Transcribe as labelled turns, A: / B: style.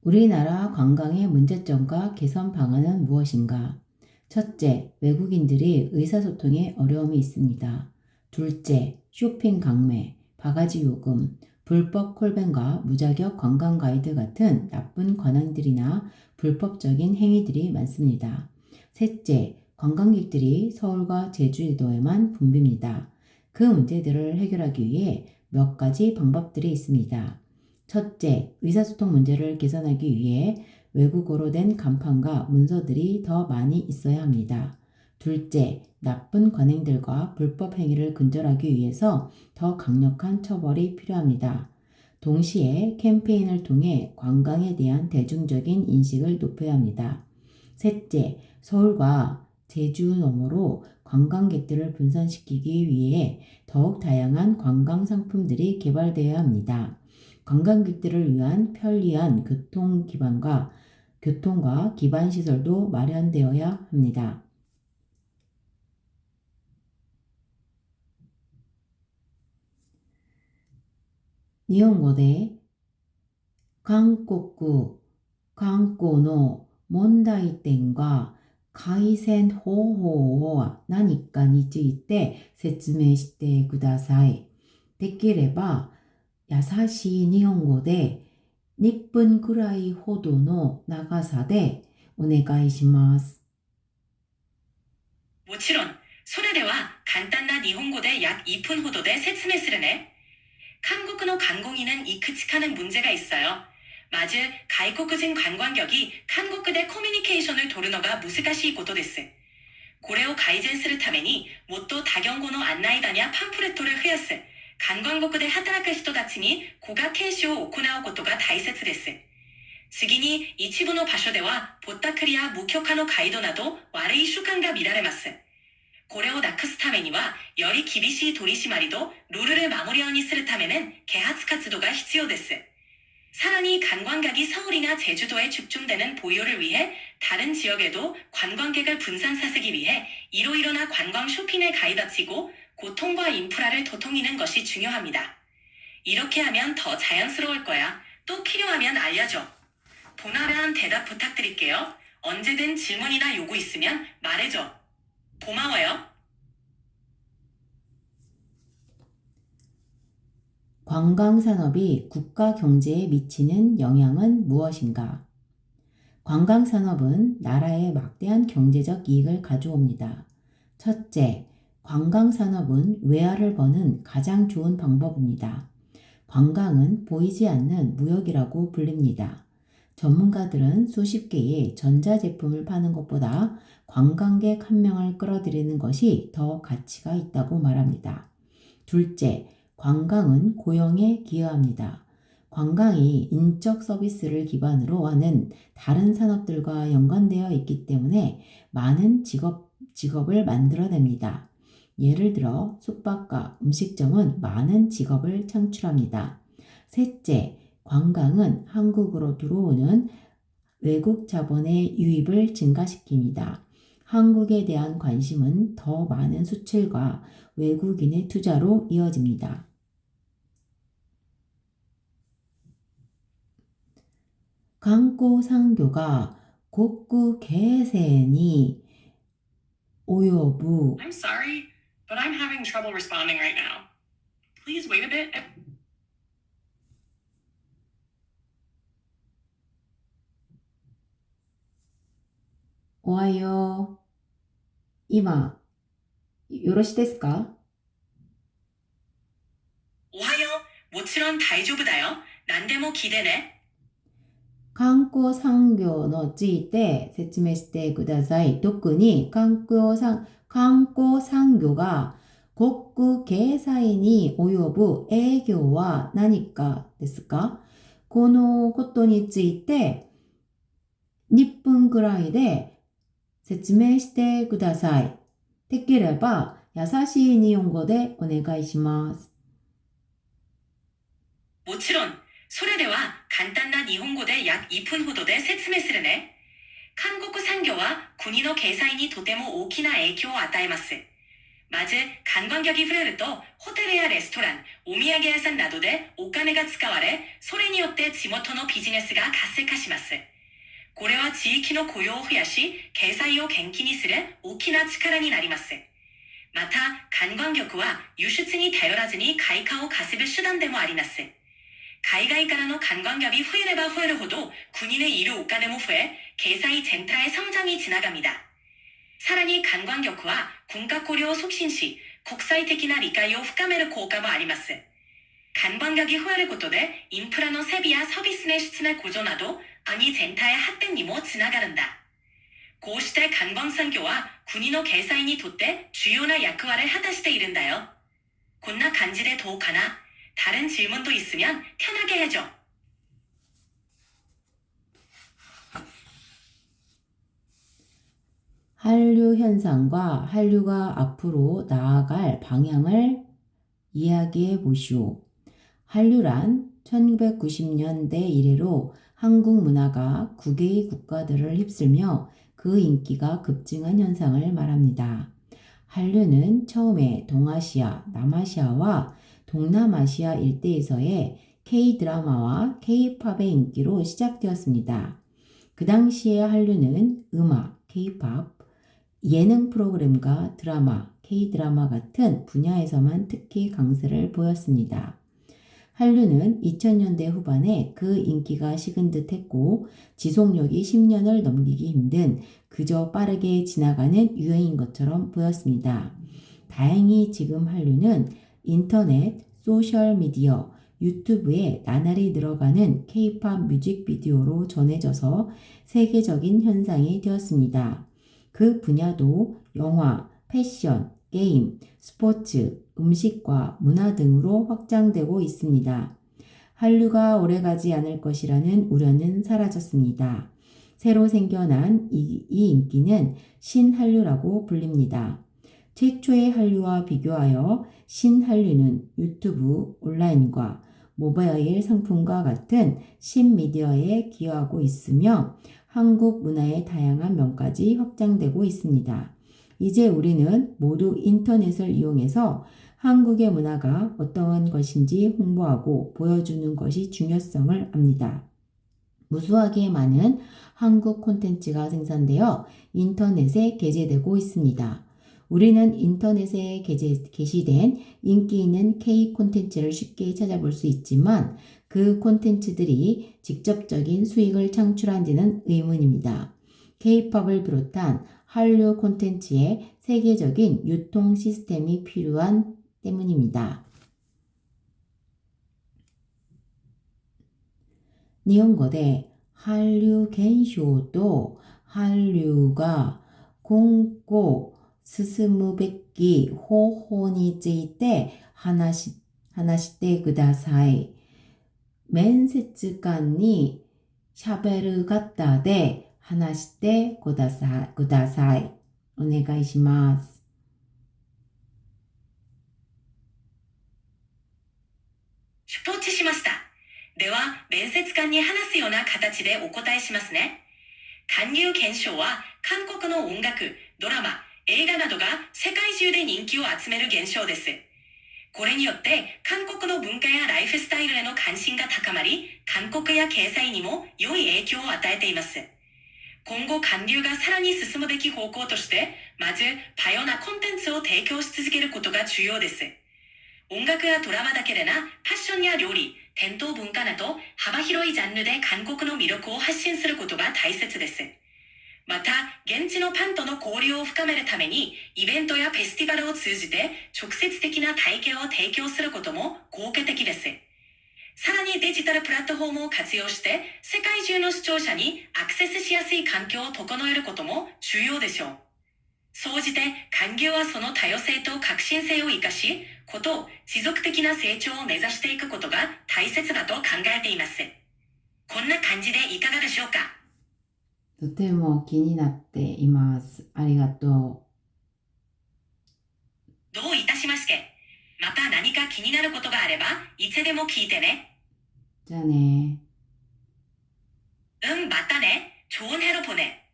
A: 우리나라 관광의 문제점과 개선 방안은 무엇인가? 첫째, 외국인들이 의사소통에 어려움이 있습니다. 둘째, 쇼핑 강매, 바가지 요금, 불법 콜밴과 무자격 관광 가이드 같은 나쁜 관행들이나 불법적인 행위들이 많습니다. 셋째, 관광객들이 서울과 제주도에만 붐빕니다. 그 문제들을 해결하기 위해 몇 가지 방법들이 있습니다. 첫째, 의사소통 문제를 개선하기 위해 외국어로 된 간판과 문서들이 더 많이 있어야 합니다. 둘째, 나쁜 관행들과 불법 행위를 근절하기 위해서 더 강력한 처벌이 필요합니다. 동시에 캠페인을 통해 관광에 대한 대중적인 인식을 높여야 합니다. 셋째, 서울과 제주 너머로 관광객들을 분산시키기 위해 더욱 다양한 관광 상품들이 개발되어야 합니다. 관광객들을 위한 편리한 교통과 기반 시설도 마련되어야 합니다. 日本語で韓国観光の問題点が改善方法は何かについて説明してください。できれば優しい日本語で1分くらいほどの長さでお願いします。
B: もちろん、それでは簡単な日本語で약 2분ほどで説明するね。 한국의 관광인은 익숙하는 문제가 있어요. 맞아,外国人 관광객이 한국의 커뮤니케이션을 도르노가 難しいことです。これを改善するためにもっと多言語の案内板やパンフレットを増やす。観光国で働く人たちに語学研修を行うことが大切です。次に、一部の場所ではぼったくりや無許可のガイドなど悪い習慣が見られます。これをなくすためには、より厳しい取り締まりとルールを守るようにするための啓発活動が必要です。さらに관광객이 서울이나 제주도에 집중되는 보유를 위해 다른 지역에도 관광객을 분산사쓰기 위해 이로이로나 관광 쇼핑을 가이드치고 교통과 인프라를 도통이는 것이 중요합니다. 이렇게 하면 더 자연스러울 거야. 또 필요하면 알려줘. 보나마한 대답 부탁드릴게요. 언제든 질문이나 요구 있으면 말해줘. 고마워요.
A: 관광산업이 국가 경제에 미치는 영향은 무엇인가? 관광산업은 나라에 막대한 경제적 이익을 가져옵니다. 첫째, 관광산업은 외화를 버는 가장 좋은 방법입니다. 관광은 보이지 않는 무역이라고 불립니다. 전문가들은 수십 개의 전자제품을 파는 것보다 관광객 한 명을 끌어들이는 것이 더 가치가 있다고 말합니다. 둘째, 관광은 고용에 기여합니다. 관광이 인적 서비스를 기반으로 하는 다른 산업들과 연관되어 있기 때문에 많은 직업을 만들어냅니다. 예를 들어 숙박과 음식점은 많은 직업을 창출합니다. 셋째, 관광은 한국으로 들어오는 외국 자본의 유입을 증가시킵니다. 한국에 대한 관심은 더 많은 수출과 외국인의 투자로 이어집니다. 관광産業が 国経済に及ぶ
B: I'm sorry, but I'm having trouble responding right now. Please wait a bit.
A: 오하요. 今よろしいですか?
B: 오하요. もちろん大丈夫だよ。何でも聞いてね。
A: 観光産業について説明してください。特に観光産業が国経済に及ぶ影響は何かですか？このことについて2分くらいで説明してください。できれば優しい日本語でお願いします。
B: もちろん。それでは簡単な日本語で약 2分ほどで説明するね。韓国産業は国の経済にとても大きな影響を与えます。まず、観光客増えると、ホテルやレストラン、お土産屋さんなどでお金が使われ、それによって地元のビジネスが活性化します。これは地域の雇用を増やし、経済を元気にする大きな力になります。また、観光客は輸出に頼らずに外貨を稼ぐ手段でもあります。海外からの観光客이増えれば増えるほど国にいるお金も増え、経済全体성장이 지나갑니다。さらに観光客は文化交流を促進し、国際的な理解を深める効果もあります。観光客増えることで、インフラの整備やサービス내質내向上など、아니全体発展にもつながるんだ。こうして観光産業は国の経済にとって重要な役割を果たしているんだよ。こんな感じでどうかな？다른 질문도 있으면 편하게 해줘.
A: 한류 현상과 한류가 앞으로 나아갈 방향을 이야기해 보시오. 한류란 1990년대 이래로 한국 문화가 9개의 국가들을 휩쓸며 그 인기가 급증한 현상을 말합니다. 한류는 처음에 동아시아, 남아시아와 동남아시아 일대에서의 K-드라마와 K-팝의 인기로 시작되었습니다. 그 당시의 한류는 음악, K-팝, 예능 프로그램과 드라마, K-드라마 같은 분야에서만 특히 강세를 보였습니다. 한류는 2000년대 후반에 그 인기가 식은 듯 했고 지속력이 10년을 넘기기 힘든 그저 빠르게 지나가는 유행인 것처럼 보였습니다. 다행히 지금 한류는 인터넷, 소셜미디어, 유튜브에 나날이 늘어가는 K-팝 뮤직비디오로 전해져서 세계적인 현상이 되었습니다. 그 분야도 영화, 패션, 게임, 스포츠, 음식과 문화 등으로 확장되고 있습니다. 한류가 오래가지 않을 것이라는 우려는 사라졌습니다. 새로 생겨난 이 인기는 신한류라고 불립니다. 최초의 한류와 비교하여 신한류는 유튜브, 온라인과 모바일 상품과 같은 신미디어에 기여하고 있으며 한국 문화의 다양한 면까지 확장되고 있습니다. 이제 우리는 모두 인터넷을 이용해서 한국의 문화가 어떠한 것인지 홍보하고 보여주는 것이 중요성을 압니다. 무수하게 많은 한국 콘텐츠가 생산되어 인터넷에 게재되고 있습니다. 우리는 인터넷에 게시된 인기 있는 K 콘텐츠를 쉽게 찾아볼 수 있지만 그 콘텐츠들이 직접적인 수익을 창출한지는 의문입니다. K-팝을 비롯한 한류 콘텐츠의 세계적인 유통 시스템이 필요한 때문입니다. 일본어で 한류現象と 한류가今後進むべき方法について話してください。面接官に喋る方で話してください。お願いします。
B: 承知しました。では、面接官に話すような形でお答えしますね。韓流現象は韓国の音楽、ドラマ、映画などが世界中で人気を集める現象です。これによって韓国の文化やライフスタイルへの関心が高まり、韓国や経済にも良い影響を与えています。今後韓流がさらに進むべき方向として、まず多様なコンテンツを提供し続けることが重要です。音楽やドラマだけでな、ファッションや料理、伝統文化など幅広いジャンルで韓国の魅力を発信することが大切です。また、現地のファンとの交流を深めるために、イベントやフェスティバルを通じて直接的な体験を提供することも効果的です。さらにデジタルプラットフォームを活用して、世界中の視聴者にアクセスしやすい環境を整えることも重要でしょう。総じて、韓流はその多様性と革新性を生かし、持続的な成長を目指していくことが大切だと考えています。こんな感じでいかがでしょうか？
A: とても気になっています。ありがとう。
B: どういたしまして。また何か気になることがあれば、いつでも聞いてね。
A: じゃあね。
B: 맞다ね。좋은 하루 보내.